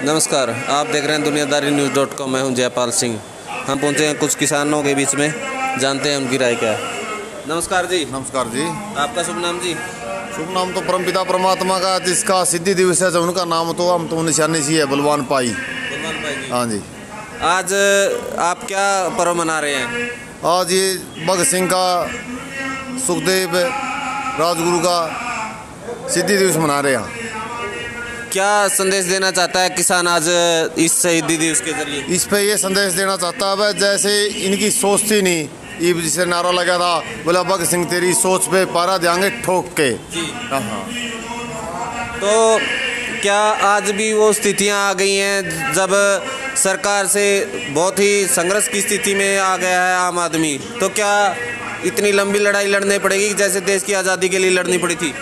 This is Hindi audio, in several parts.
नमस्कार, आप देख रहे हैं दुनियादारी न्यूज़.com। मैं हूं जयपाल सिंह। हम पहुंचे हैं कुछ किसानों के बीच में, जानते हैं उनकी राय क्या है। नमस्कार जी। नमस्कार जी। आपका शुभ नाम जी? शुभ नाम तो परमपिता परमात्मा का, जिसका सिद्धि दिवस है, जो उनका नाम तो हम तो निशानी सी है, बलवान पाई। बलवान पाई जी। हाँ जी। आज आप क्या पर्व मना रहे हैं? आज ये भगत सिंह का, सुखदेव राजगुरु का सिद्धि दिवस मना रहे हैं। क्या संदेश देना चाहता है किसान आज इस शहीदी दिवस के जरिए? इस पे ये संदेश देना चाहता है, जैसे इनकी सोच थी नहीं, ईब जिसे नारा लगा था, बोला भगत सिंह तेरी सोच पे पारा देंगे ठोक के। हाँ। तो क्या आज भी वो स्थितियां आ गई हैं जब सरकार से बहुत ही संघर्ष की स्थिति में आ गया है आम आदमी? तो क्या इतनी लंबी लड़ाई लड़नी पड़ेगी जैसे देश की आज़ादी के लिए लड़नी पड़ी थी?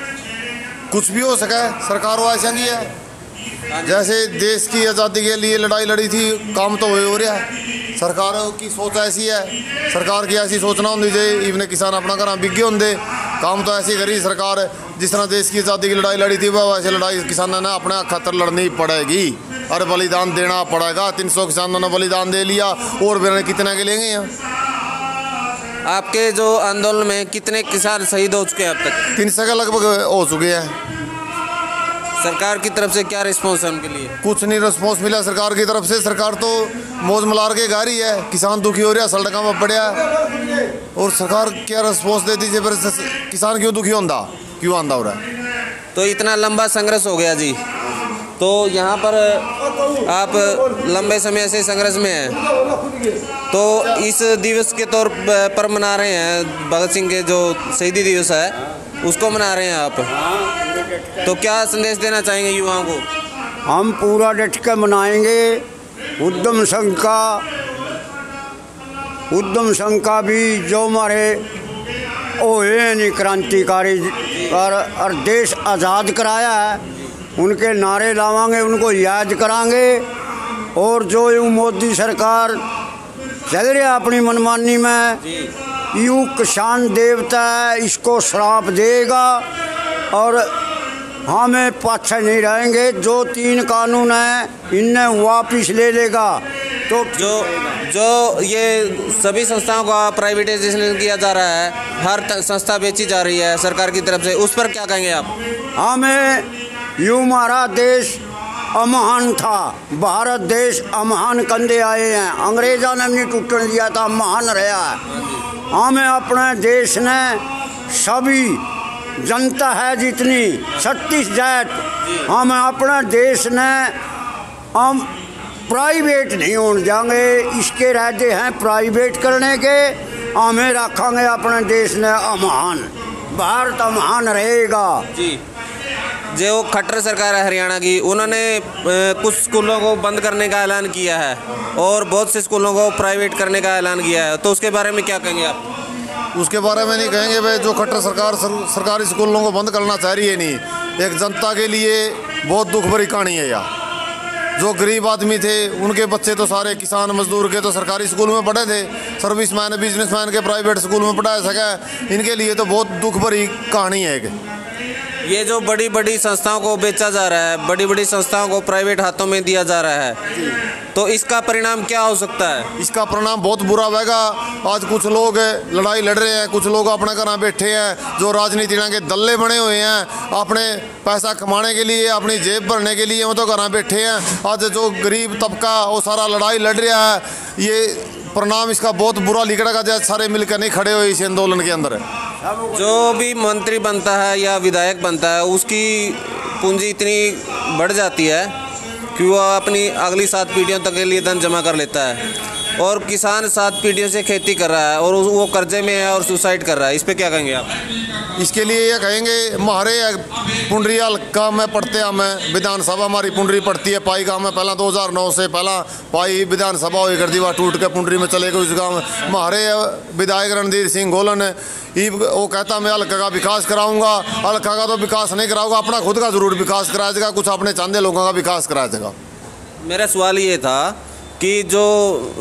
कुछ भी हो सका है, सरकार ऐसा नहीं है। जैसे देश की आज़ादी के लिए लड़ाई लड़ी थी, काम तो हो रहा है। सरकार की सोच ऐसी है, सरकार की ऐसी सोचना होनी चाहिए। इवने किसान अपना घर बिगे होंगे, काम तो ऐसी करी सरकार। जिस तरह देश की आज़ादी की लड़ाई लड़ी थी, वह वैसे लड़ाई किसानों ने अपने खातर लड़नी पड़ेगी और बलिदान देना पड़ेगा। 300 किसानों ने बलिदान दे लिया, और भी कितना के लेंगे यहाँ। आपके जो आंदोलन में कितने किसान शहीद हो चुके हैं अब तक? 300 के लगभग हो चुके हैं। सरकार की तरफ से क्या रिस्पॉन्स है उनके लिए? कुछ नहीं रिस्पॉन्स मिला सरकार की तरफ से। सरकार तो मौज मलार के गा रही है, किसान दुखी हो रहा है, सड़कों में पड़ा है। और सरकार क्या रिस्पॉन्स देती है, पर किसान क्यों दुखी होता, क्यों आंदा हो रहा है? तो इतना लंबा संघर्ष हो गया जी, तो यहाँ पर आप लंबे समय से संघर्ष में हैं, तो इस दिवस के तौर पर मना रहे हैं, भगत सिंह के जो शहीदी दिवस है उसको मना रहे हैं आप, तो क्या संदेश देना चाहेंगे युवाओं को? हम पूरा डट के मनाएंगे। उद्यम संघ का भी जो हमारे ओए नहीं क्रांतिकारी और देश आज़ाद कराया है, उनके नारे लावांगे, उनको याद करांगे। और जो यूँ मोदी सरकार चल रही है अपनी मनमानी में, यूँ किसान देवता है, इसको श्राप देगा और हमें पाछे नहीं रहेंगे। जो 3 कानून हैं इन्हें वापिस ले लेगा। तो जो ये सभी संस्थाओं का प्राइवेटाइजेशन किया जा रहा है, हर संस्था बेची जा रही है सरकार की तरफ से, उस पर क्या कहेंगे आप? हमें यूँ हमारा देश अमहान था, भारत देश अमहान कंधे आए हैं, अंग्रेज़ों ने नहीं टूटने दिया था, महान रहा है। हमें अपने देश ने सभी जनता है जितनी 36 जात, हमें अपने देश ने हम प्राइवेट नहीं होने देंगे। इसके रहते हैं प्राइवेट करने के, हमें रखेंगे अपने देश ने अमहान, भारत अमहान रहेगा जी। जो खट्टर सरकार है हरियाणा की, उन्होंने कुछ स्कूलों को बंद करने का ऐलान किया है और बहुत से स्कूलों को प्राइवेट करने का ऐलान किया है, तो उसके बारे में क्या कहेंगे आप? उसके बारे में नहीं कहेंगे भाई, जो खट्टर सरकार सरकारी स्कूलों को बंद करना चाह रही है नहीं, एक जनता के लिए बहुत दुख भरी कहानी है यार। जो गरीब आदमी थे उनके बच्चे तो सारे किसान मजदूर के तो सरकारी स्कूल में पढ़े थे, सर्विसमैन बिजनेसमैन के प्राइवेट स्कूल में पढ़ा सके, इनके लिए तो बहुत दुख भरी कहानी है। ये जो बड़ी बड़ी संस्थाओं को बेचा जा रहा है, बड़ी बड़ी संस्थाओं को प्राइवेट हाथों में दिया जा रहा है, तो इसका परिणाम क्या हो सकता है? इसका परिणाम बहुत बुरा होगा। आज कुछ लोग लड़ाई लड़ रहे हैं, कुछ लोग अपने घर बैठे हैं, जो राजनीति के दल्ले बने हुए हैं, अपने पैसा कमाने के लिए, अपनी जेब भरने के लिए वो तो घर बैठे हैं। आज जो गरीब तबका वो सारा लड़ाई लड़ रहा है, ये परिणाम इसका बहुत बुरा निकलेगा, जैसे सारे मिलकर नहीं खड़े हुए इस आंदोलन के अंदर। जो भी मंत्री बनता है या विधायक बनता है, उसकी पूंजी इतनी बढ़ जाती है कि वह अपनी अगली 7 पीढ़ियों तक के लिए धन जमा कर लेता है, और किसान 7 पीढ़ियों से खेती कर रहा है और वो कर्जे में है और सुसाइड कर रहा है। इस पे क्या कहेंगे आप? इसके लिए ये कहेंगे, हमारे पुंडरी हल्का में पढ़ते हमें विधानसभा, हमारी पुंडरी पड़ती है पाई गाँव में। पहला 2009 से पहला पाई विधानसभा हुई कर दी, वह टूट के पुंडरी में चले गए उस गाँव में। हमारे विधायक रणधीर सिंह गोलन वो कहता मैं हल्का का विकास कराऊंगा, हल्का का तो विकास नहीं कराऊंगा, अपना खुद का जरूर विकास कराया जाएगा, कुछ अपने चांदे लोगों का विकास कराया जाएगा। मेरा सवाल ये था कि जो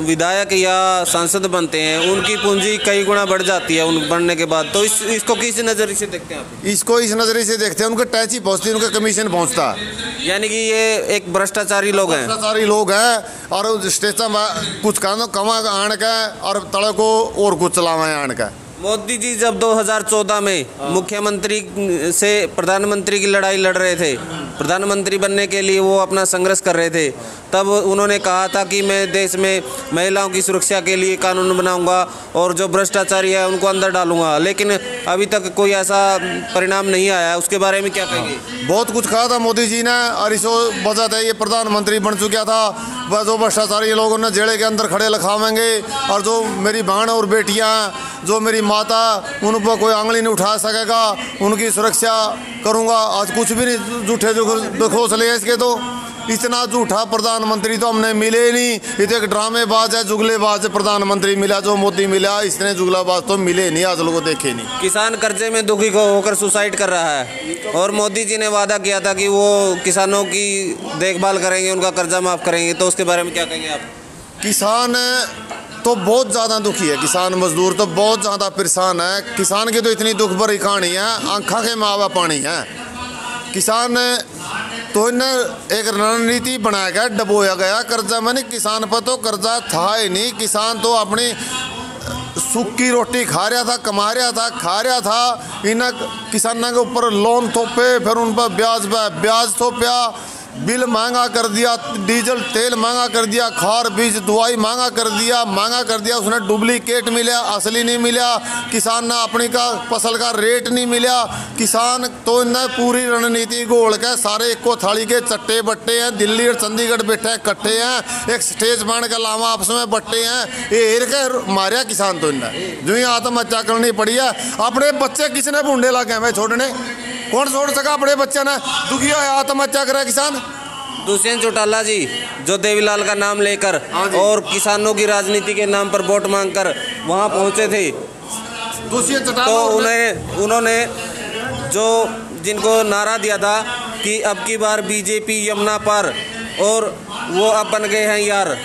विधायक या सांसद बनते हैं उनकी पूंजी कई गुना बढ़ जाती है उन बनने के बाद, तो इसको किस नज़रिए से देखते हैं आप? इसको इस नज़रिए से देखते हैं, उनके टैच ही पहुँचती है, उनका कमीशन पहुँचता है। यानी कि ये एक भ्रष्टाचारी लोग हैं। भ्रष्टाचारी लोग हैं और स्टेशन कुछ कमा आण का और तड़े को और कुछ चलावा आण का। मोदी जी जब 2014 में मुख्यमंत्री से प्रधानमंत्री की लड़ाई लड़ रहे थे, प्रधानमंत्री बनने के लिए वो अपना संघर्ष कर रहे थे, तब उन्होंने कहा था कि मैं देश में महिलाओं की सुरक्षा के लिए कानून बनाऊंगा और जो भ्रष्टाचारी है उनको अंदर डालूंगा, लेकिन अभी तक कोई ऐसा परिणाम नहीं आया। उसके बारे में क्या कहेंगे? बहुत कुछ कहा था मोदी जी ने और इस वजह से ये प्रधानमंत्री बन चुका था। वह जो भ्रष्टाचारी लोगों ने जेल के अंदर खड़े लखावेंगे और जो मेरी बहन और बेटियाँ, जो मेरी माता, उन पर कोई आंगली नहीं उठा सकेगा, उनकी सुरक्षा करूंगा। आज कुछ भी नहीं, झूठे जो घोंसले इसके, तो इतना झूठा प्रधानमंत्री तो हमने मिले ही नहीं। ये तो एक ड्रामेबाज है, जुगलेबाज प्रधानमंत्री मिला जो मोदी मिला, इसने जुगलाबाज तो मिले नहीं, आज लोगों देखे नहीं। किसान कर्जे में दुखी होकर सुसाइड कर रहा है और मोदी जी ने वादा किया था कि वो किसानों की देखभाल करेंगे, उनका कर्जा माफ़ करेंगे, तो उसके बारे में क्या कहेंगे आप? किसान तो बहुत ज़्यादा दुखी है, किसान मजदूर तो बहुत ज़्यादा परेशान है। किसान की तो इतनी दुख भरी कहानी है, आँखा के मावा पानी है। किसान तो इन्हें एक रणनीति बनाया गया, डबोया गया कर्जा। मैंने किसान पर तो कर्जा था ही नहीं, किसान तो अपनी सूखी रोटी खा रहा था, कमा रहा था, खा रहा था। इन किसानों के ऊपर लोन थोपे, फिर उन पर ब्याज थोपया, बिल महंगा कर दिया, डीजल तेल महंगा कर दिया, खाद बीज दवाई महंगा कर दिया। उसने डुप्लीकेट मिला, असली नहीं मिला। किसान ने अपनी का फसल का रेट नहीं मिला। किसान तो इन्हें पूरी रणनीति घोल के सारे एको थाली के चट्टे बट्टे हैं। दिल्ली और चंडीगढ़ बैठे इकट्ठे हैं, एक स्टेज बन के अलावा आपस में बट्टे हैं। ये हेर के मारिया किसान तो इन्हें जो ही आत्महत्या करनी पड़ी है। अपने बच्चे किसने भूडे लगे हैं छोड़ने? कौन छोड़ सका अपने बच्चे ने? दुखी है, आत्महत्या करे किसान। दुष्यंत चौटाला जी जो देवीलाल का नाम लेकर और किसानों की राजनीति के नाम पर वोट मांगकर वहां पहुंचे थे, दुष्यंत चौटाला तो उन्होंने जो जिनको नारा दिया था कि अब की बार बीजेपी यमुना पार, और वो अब बन गए हैं यार।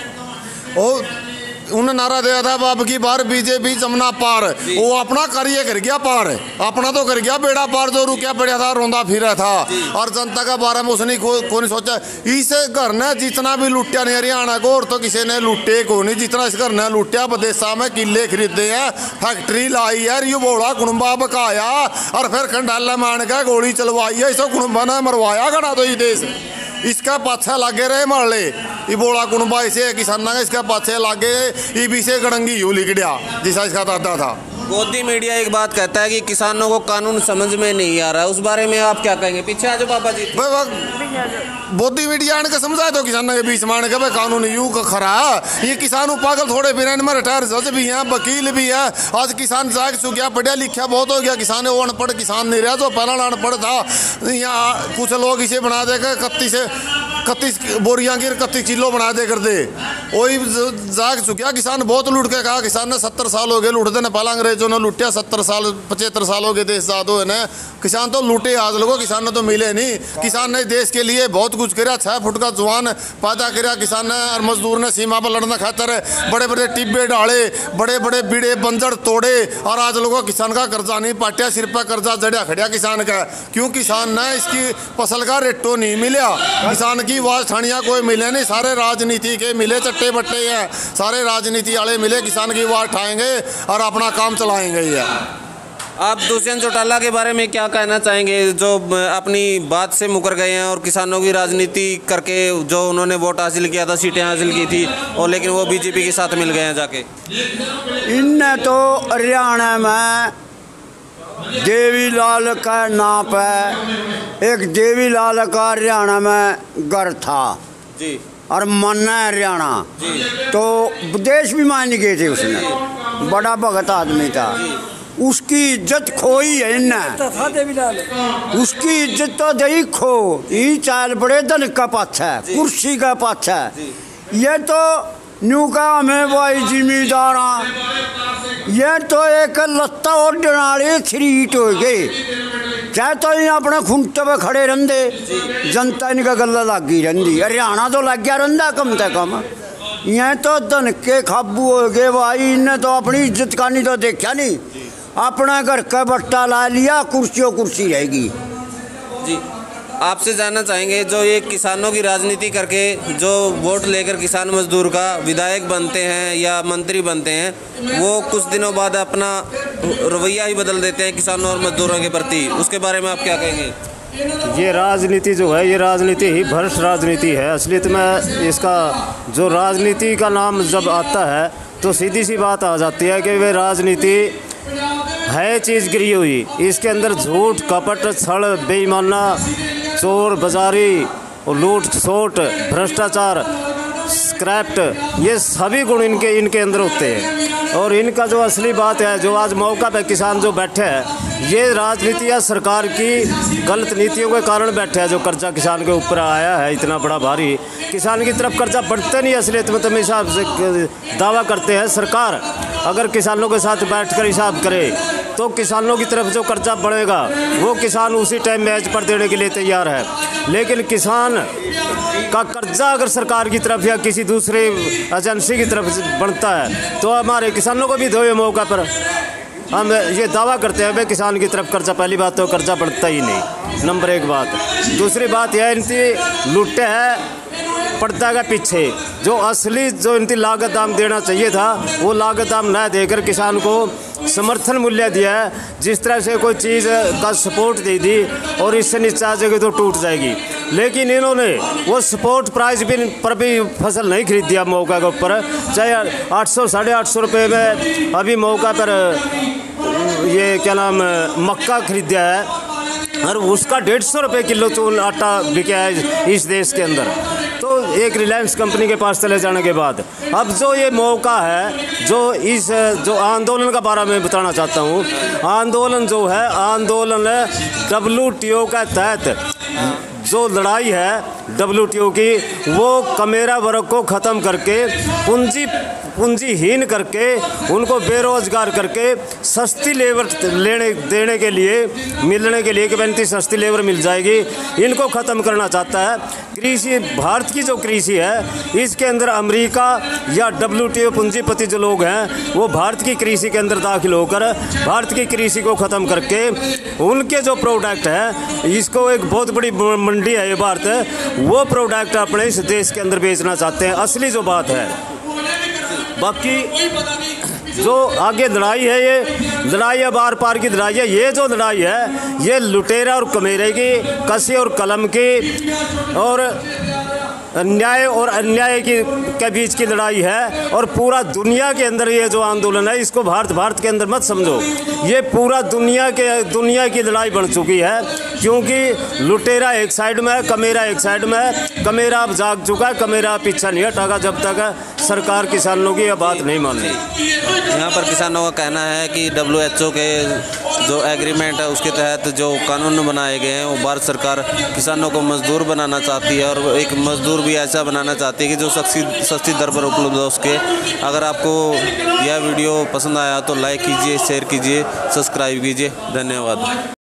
उन्हें नारा दिया था अब की बार बीजेपी जमुना पार, वो अपना करिए कर गया पार, अपना तो कर गया बेड़ा पार। जो रुकिया पड़ा था, रोंदा फिरा था, और जनता का बारे में उसने को नहीं सोचा। इस घर ने जितना भी लुटिया नहीं हरियाणा को, और तो किसी ने लुटे को नहीं जितना इस घर ने लुटिया। विदेशा में किले खरीदे हैं, फैक्ट्री लाई है, यू बोला कुणबा बकाया और फिर खंडाला मान के गोली चलवाई है। इसे कुणबा ने मरवाया घना तो ये देश, इसका पाछे लागे रहे मारले। ये बोला कुणबा इसे किसान का इसका पाछे लागे, ये भी से गड़ंगी यू लिख दिया जिसा इसका दादा था। गोदी मीडिया एक बात कहता है कि किसानों को कानून समझ में नहीं आ रहा है, उस बारे में आप क्या कहेंगे? पीछे आ जाओ पापा जी। गोदी मीडिया ने समझाए तो किसानों के बीच मान के कानून यू का खरा। ये किसान पागल थोड़े फिर में रिटायर जज भी हैं, वकील भी हैं। आज किसान जाग चुका, पढ़ा लिखा बहुत हो गया। किसान वो अनपढ़ किसान नहीं रहा जो पहला अनपढ़ था। यहाँ कुछ लोग इसे बना देकर 31 बोरियां की 31 किलो बना दे कर दे, वही जाग चुका। किसान बहुत लूट के कहा, किसान ने 70 साल हो गए लूटते ने, पहला अंग्रेजों ने लूटिया 70 साल 75 साल हो गए देश आजाद हुए ने। किसान तो लूटे आज लोगों, किसान ने तो मिले नहीं। किसान ने देश के लिए बहुत कुछ करा, 6 फुट का जवान पैदा करा किसान ने, और मजदूर ने सीमा पर लड़ने खातर बड़े बड़े टिब्बे डाले, बड़े बड़े बीड़े बंजर तोड़े, और आज लोगों किसान का कर्जा नहीं पाटिया, सिर पर कर्जा जड़िया खड़िया किसान का। क्यों? किसान ने इसकी फसल का रेटो नहीं मिला, किसान की आवाज ठानिया कोई मिले नहीं। सारे राजनीति के मिले, चट्टे बट्टे हैं, सारे राजनीति वाले मिले, किसान की आवाज उठाएंगे और अपना काम चलाएंगे। आप दुष्यंत चौटाला के बारे में क्या कहना चाहेंगे, जो अपनी बात से मुकर गए हैं और किसानों की राजनीति करके जो उन्होंने वोट हासिल किया था, सीटें हासिल की थी, और लेकिन वो बीजेपी के साथ मिल गए हैं जाके? इनने तो हरियाणा में देवीलाल का नाम है, एक देवीलाल का हरियाणा में घर था जी, और मानना है हरियाणा तो विदेश भी मान गए थे। उसने बड़ा भगत आदमी था, उसकी इज्जत खोई है इन्हें। उसकी इज्जत तो दही खो, ये चाल बड़े धन का पाछा है, कुर्सी का पाछा है। ये तो न्यू का हमें भाई जिम्मेदार, ये तो एक लत्ता और डनाले थ्रीट हो गए। चाहे तो ये अपने खुंटे पे खड़े रहते, जनता इनका गला लगी रही। हरियाणा तो लग गया रहा कम से कम। यहाँ तो धन के काबू हो गए भाई। इन्हें तो अपनी इज्जत का नहीं तो देखा नहीं, अपना घर का बट्टा ला लिया, कुर्सियों कुर्सी रहेगी। जी, आपसे जानना चाहेंगे जो ये किसानों की राजनीति करके जो वोट लेकर किसान मजदूर का विधायक बनते हैं या मंत्री बनते हैं, वो कुछ दिनों बाद अपना रवैया ही बदल देते हैं किसानों और मजदूरों के प्रति, उसके बारे में आप क्या कहेंगे? ये राजनीति जो है, ये राजनीति ही भ्रष्ट राजनीति है। असलियत में इसका जो राजनीति का नाम जब आता है तो सीधी सी बात आ जाती है कि वे राजनीति है चीज़ गिरी हुई। इसके अंदर झूठ, कपट, छल, बेईमाना, चोर बाजारी और लूट सोट, भ्रष्टाचार, स्क्रैप्ट, ये सभी गुण इनके अंदर होते हैं। और इनका जो असली बात है, जो आज मौका पे किसान जो बैठे हैं, ये राजनीति या सरकार की गलत नीतियों के कारण बैठे हैं। जो कर्जा किसान के ऊपर आया है इतना बड़ा भारी, किसान की तरफ कर्जा बढ़ते नहीं। असलियत में तुम हिसाब से दावा करते हैं सरकार अगर किसानों के साथ बैठकर हिसाब करे तो किसानों की तरफ जो कर्जा बढ़ेगा वो किसान उसी टाइम मैच पर देने के लिए तैयार है। लेकिन किसान का कर्जा अगर सरकार की तरफ या किसी दूसरे एजेंसी की तरफ बढ़ता है तो हमारे किसानों को भी दो ये मौका पर। हम ये दावा करते हैं भाई किसान की तरफ कर्जा, पहली बात तो कर्जा बढ़ता ही नहीं, नंबर एक बात। दूसरी बात यह इनकी लुट्टे है पड़ता है पीछे, जो असली जो इनकी लागत दाम देना चाहिए था वो लागत दाम न देकर किसान को समर्थन मूल्य दिया है। जिस तरह से कोई चीज़ का सपोर्ट दे दी और इससे नीचे आ जाएगी तो टूट जाएगी, लेकिन इन्होंने वो सपोर्ट प्राइस पर भी फसल नहीं खरीद दिया मौका के ऊपर। चाहे 800 850 रुपये में अभी मौका पर ये क्या नाम मक्का खरीदा है और उसका 150 रुपये किलो चून आटा बिका है इस देश के अंदर, तो एक रिलायंस कंपनी के पास चले जाने के बाद। अब जो ये मौका है, जो इस जो आंदोलन का बारे में बताना चाहता हूँ, आंदोलन जो है, आंदोलन WTO के तहत जो लड़ाई है WTO की, वो कमेरा वर्ग को ख़त्म करके पूंजीहीन करके उनको बेरोजगार करके सस्ती लेबर देने के लिए मिलने के लिए कि बनती सस्ती लेबर मिल जाएगी, इनको ख़त्म करना चाहता है। कृषि, भारत की जो कृषि है इसके अंदर अमेरिका या WTO पूंजीपति जो लोग हैं वो भारत की कृषि के अंदर दाखिल होकर भारत की कृषि को ख़त्म करके उनके जो प्रोडक्ट है, इसको एक बहुत बड़ी मंडी है ये भारत, वो प्रोडक्ट अपने इस देश के अंदर बेचना चाहते हैं। असली जो बात है, बाकी जो आगे लड़ाई है, ये लड़ाई है बार पार की लड़ाई है। ये जो लड़ाई है ये लुटेरा और कमेरे की, कसी और कलम की और न्याय और अन्याय के बीच की लड़ाई है। और पूरा दुनिया के अंदर ये जो आंदोलन है इसको भारत के अंदर मत समझो, ये पूरा दुनिया की लड़ाई बन चुकी है, क्योंकि लुटेरा एक साइड में है, कमेरा एक साइड में है। कमेरा अब जाग चुका है, कमेरा पीछा नहीं हटेगा जब तक सरकार किसानों की यह बात नहीं मान रही। यहाँ पर किसानों का कहना है कि WHO के जो एग्रीमेंट है उसके तहत जो कानून बनाए गए हैं वो भारत सरकार किसानों को मजदूर बनाना चाहती है, और एक मजदूर भी ऐसा बनाना चाहती है कि जो सस्ती दर पर उपलब्ध हो उसके। अगर आपको यह वीडियो पसंद आया तो लाइक कीजिए, शेयर कीजिए, सब्सक्राइब कीजिए। धन्यवाद।